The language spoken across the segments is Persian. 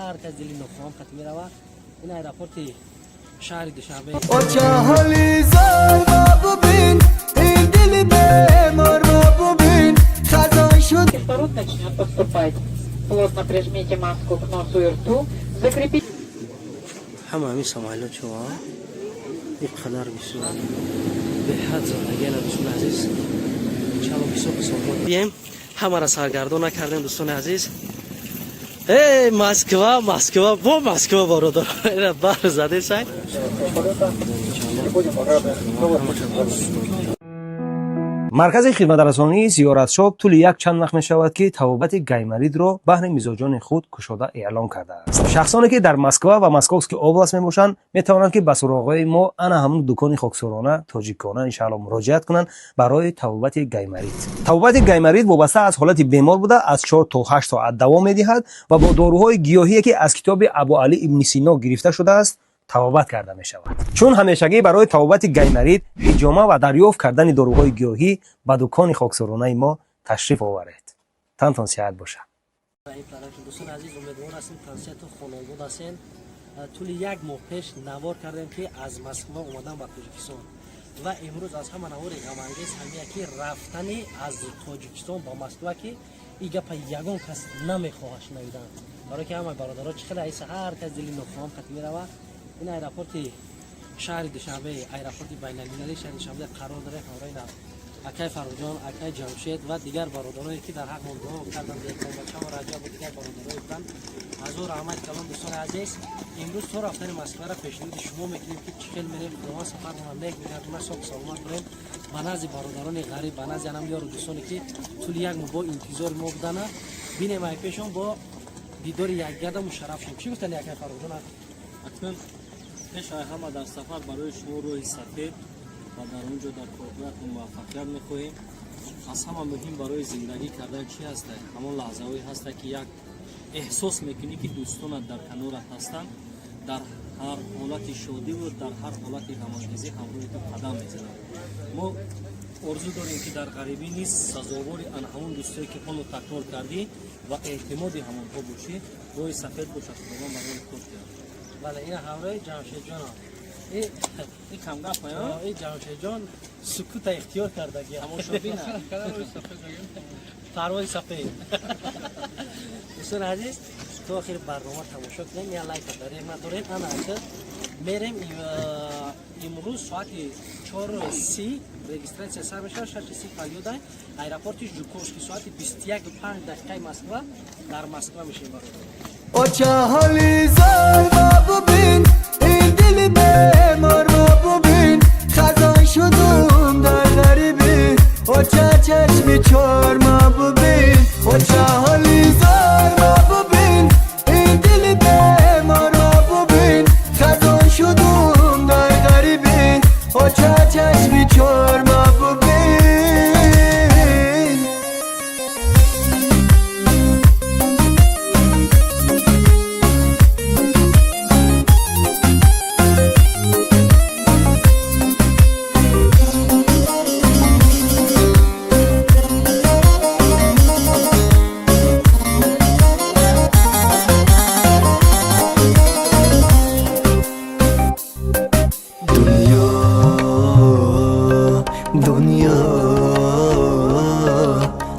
هر کس دلی نخواهم خط میرود. این ایرپورت شهر دوشنبه. چه حالی زار ما ببین این دلی بیمار ما ببین خزان شد. Кислород начнет поступать. Плотно прижмите маску к носу и рту. Закрепите. همه سمایلات شما یک قدر بسیار به حد زندگی دوستان عزیز چلو بسیار بیم همه را سرگردان نکردیم دوستان عزیز. ای مسکو با مسکو برادر اینا بار زده سای маркази хидматрасонии зиёратшоб тӯли як чанд вақт мешавад ки табобати гаймаридро баҳри мизоҷони худ кушода эълон кардааст. шахсоне ки дар москва ва московский област мебошанд метавонанд ки ба суроғҳои мо ана ҳамун дукони хоксорона тоҷикона иншаалло муроҷиат кунанд барои табобати гаймарид. табобати гаймарид вобаста аз ҳолати бемор буда аз 4 то 8 соат давом медиҳад ва бо доруҳои гиёҳие ки аз китоби абуалӣ ибни сино гирифта шудааст табобат карда мешавад. чун ҳамешагӣ барои табобати гаймарид ҳиҷома ва дарёфт кардани доруҳои гиёҳӣ ба дукони хоксоронаи мо ташриф оваред. тантон сиҳат бошад. دوستان عزیز امیدوار هستیم کنسرتتون خانواده هستین. طول یک ماه پیش نوار کردیم که از مسکو اومدم به تاجیکستان و امروز از همه نوار غم‌انگیز همین که رفتنی از تاجیکستان با مسکو که ایگه پا یگان کس نمیخواه شنیدن. برای که همه برادرها چقدر ایسا هر کس دلی نخواهم خط میرود. این ایرپورت شهر دوشنبه ایرپورت بین‌المللی شهر دوشنبه قرار داره. همراه اکای فرجان، اکای جمشید و دیگر برادرانی که در حق ما دعا کردند دیگر بچه‌ها و رجب و دیگر برادرای بودند از او رحمت کردم. دوستان عزیز امروز تو رفتن مسکو را پیشنهاد شما میکنیم که چخیل میریم دوام سفر کنیم یک میلیون صبح سلامت بریم به نزد برادران غریب به نزد هم یارو دوستانی که طول یک ماه با انتظار ما بودن ببینیم ای پیشون با دیدار یک گرد مشرف شیم. چی گفتن اکای فرجان؟ حتما پیش همه در سفر برای شما روی سفید و در اونجا در کارگاه موفقیت میخواهیم. از همه مهم برای زندگی کردن چی هست؟ همون لحظه‌ای هست که یک احساس میکنی که دوستانت در کنارت هستند، در هر حالت شادی و در هر حالت غم‌انگیزی همراهی تو قدم میزنند. ما آرزو داریم که در غریبی نیست سزاوار آن همون دوستایی که خودت تکرار کردی و اعتماد همونها باشی روی سفید باشد خداوند برای خود کرد. بله این همراه جمشید جان این کم گپ این جمشید جان سکوت اختیار کرده که تماشابین پروای سفید. دوستان عزیز تو آخر برنامه تماشا کنیم یا لایک داریم نداریم انا اکر میریم امروز ساعت 4:30 رجیستراسیون سر میشه 6:30 پیاده ایرپورت ژوکوفسکی ساعت 21:05 مسکو در مسکو میشیم برادر. چه حالی زار ما ببین این دلی بیمار ما ببین خزان شدم در غریبی چه چشمی چار ما ببین چه حالی زار ما ببین این دلی بیمار ما ببین خزان شدم در غریبی چه چشمی چار ما ببین.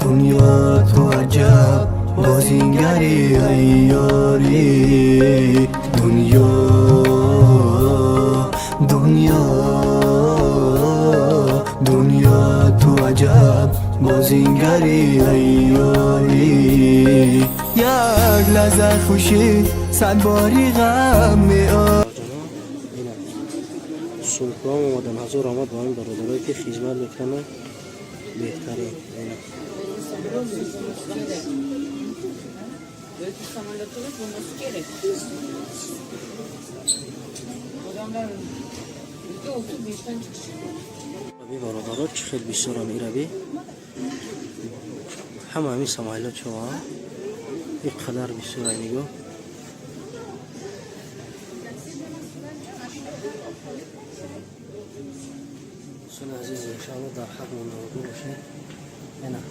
دنیا تو عجب بازیگری ایاری دنیا تو عجب بازیگری ایاری یک لحظه خوشی صد باری غم میاد. صبح اومدن حضور آمد با این برادرایی که خدمت میکنن بهترین بی برادرها خیلی بسیار میروی همه همین سمایلات شما یک قدر بسیار نگاه دوستان عزیز انشاءالله در حق مندوقی باشه. اینا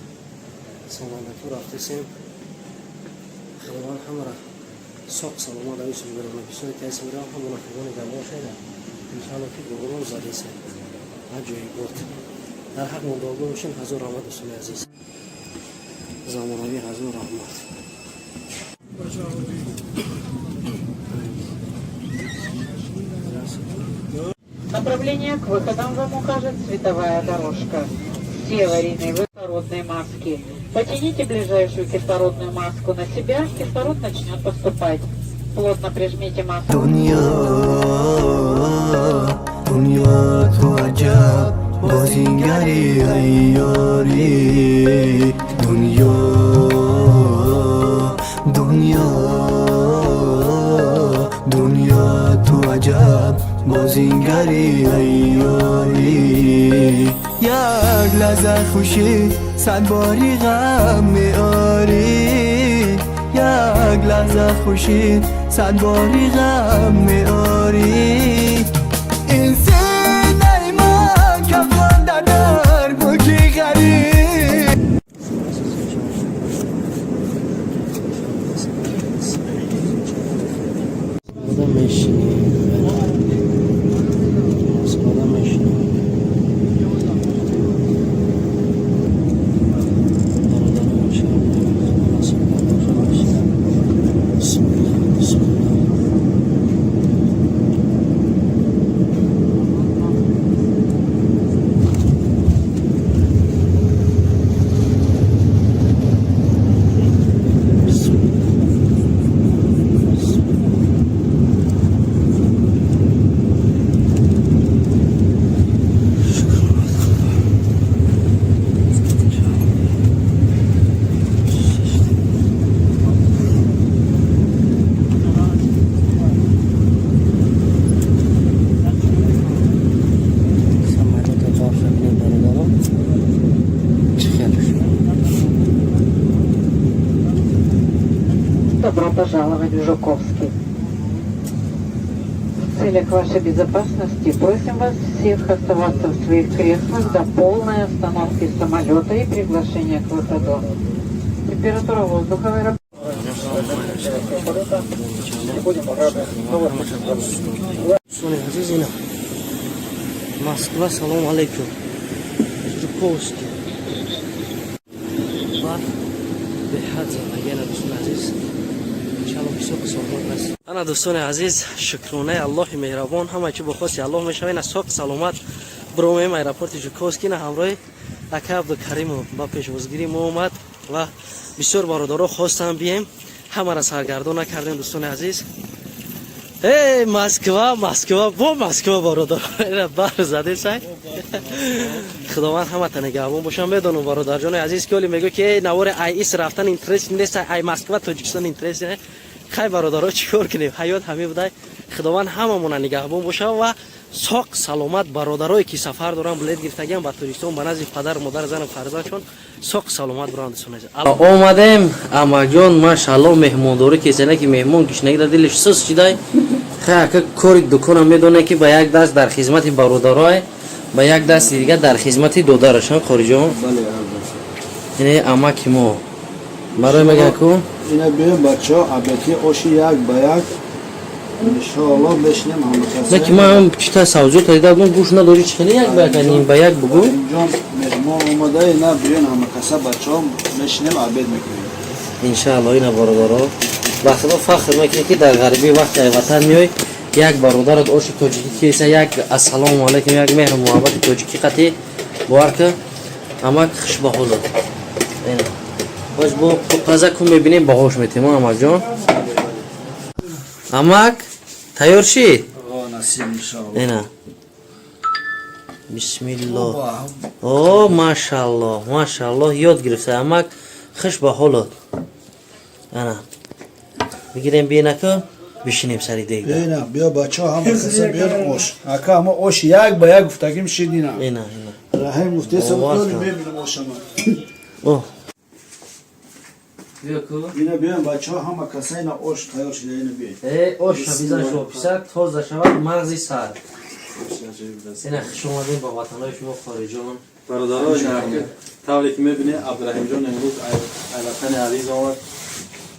سمایلات رو رفتیم خداوند همه را ساق سلامت هایشون برای بسیار کسی برای همون افغان گواه شده انشاءالله که گروه زده سه هر جایی برد در حق منداغه باشین حضور رحمت دوستان عزیز زمانوی حضور رحمت Направление к выходам вам укажет световая дорожка. Все аварийные кислородные маски. Потяните ближайшую кислородную маску на себя, кислород начнет поступать. Плотно прижмите маску. دنیا تو عجب بازیگری عیاری دنیا تو عجب بازیگری عیاری یک لحظه خوشی صد باری غم میاری یک لحظه خوشی صد باری غم میاری این سینه من کفان در بکی غریب آدم میشینی آدم میشینی Добро пожаловать в Жуковский. В целях вашей безопасности просим вас всех оставаться в своих креслах до полной остановки самолета и приглашения к выходу. Температура воздуха в аэропорту. دوستان عزیز اینا مسکو سلام علیکم جوکوسکی و به حد زندگینا دوستان عزیز انشاءالله بسیار سلامت است. انا دوستان عزیز شکرانه الله مهربان همه چی بخواست الله میشوین از ساق سلامت برومیم ایرپورت جوکوسکی نه همراه اکا عبدالکریم با پیشوازگیری ما اومد و بسیار برادرها خواستم بیایم همه را سرگردان نکردیم دوستان عزیز. ای مسکو با مسکو برادر بر زده سای خداوند همه تا نگهبان باشم. بدونم برادر جان عزیز که ولی میگه که نوار ایس رفتن اینترست نیست ای مسکو تاجیکستان اینترست نه خیلی برادرها چیکار کنیم حیات همه بده خداوند هممون نگهبان باشه و ساق سلامت برادرایی که سفر دارن بلیط گرفتگان با توریستان به نزد پدر مادر زن فرزندشون ساق سلامت برند سونز اومدیم اما جان ماشاءالله مهمانداری کسانه که مهمان گشنگی در دلش سوس چیدای خیلی کاری دکانم میدونه که با یک دست در خدمت برادرای با یک دست دیگه در خدمت دادرشان خارجان یعنی اما کی ما برای میگن کو اینا به بچه‌ها البته اوشی یک با یک انشاءالله بشنیم همه نه که من چیتا سوزو تا دیدم گوش نداری چخنی یک بکنیم با یک بگو جان مهمان اومده اینا بیان همه کسا بچه‌ها بشنیم عبد میکنیم انشاءالله اینا برادرها وقتی با فخر میکنی که در غریبی وقتی وطن میای یک برادرت اوشی تاجیکی کیسه یک السلام علیکم یک مهر محبت تاجیکی قطعی باور که اما خوش به حال اینا باش با تازه کن میبینیم باهوش میتیم اما جان امک تیار شید نصیب انشاءالله اینا بسم الله اوه ماشاءالله یاد گرفته امک خوش به حالت انا بگیریم بینه که بشینیم سری دیگه اینا بیا بچه‌ها همه کسا بیان اوش اکا همه اوش یک با یک گفتگیم شید اینا رحیم گفته سبتون ببینم اوش همه اوه اینا بیان بچه‌ها همه کسا اینا اوش تیار شده اینا بیان ای اوش بیزن شما پیسک تازه شود مغزی سر اینا خوش اومدیم با وطنهای شما خارجان برادرای طوری که میبینی عبدالرحیم جان امروز وطن عزیز آمد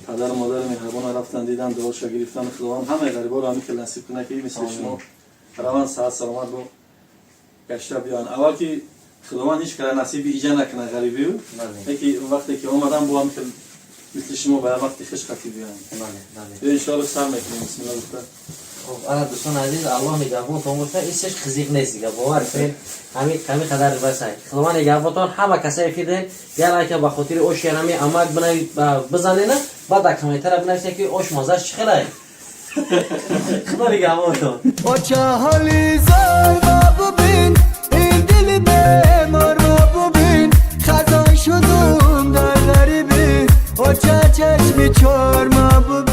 پدر و مادر مهربان رفتن دیدن دعاشو گرفتن خداوند همه غریبا رو همین که نصیب کنه که مثل شما روان صحت سلامت با گشته بیان. اول که خداوند هیچ کار نصیب ایجا نکنه غریبی و یکی وقتی که اومدن با هم که مثل شما به وقتی خشقتی بیان. بله. ان شاء الله سر میکنیم. بسم الله دکتر. خب آره دوستان عزیز الله نگهبانتون باشه. ایستش خزیق نیست دیگه باور کنید همین قدر بسای خداوند نگهبانتون همه کسایی که دین یعنی که به خاطر اوش یعنی عمق بزنین بعد کمی طرف نشه که اوش مزهش چخره خدا نگهبانتون. O çe hali zar ma bibin این دل بیمار ما ببین خزان شدم در غریبی o çe چشمی چار ما ببین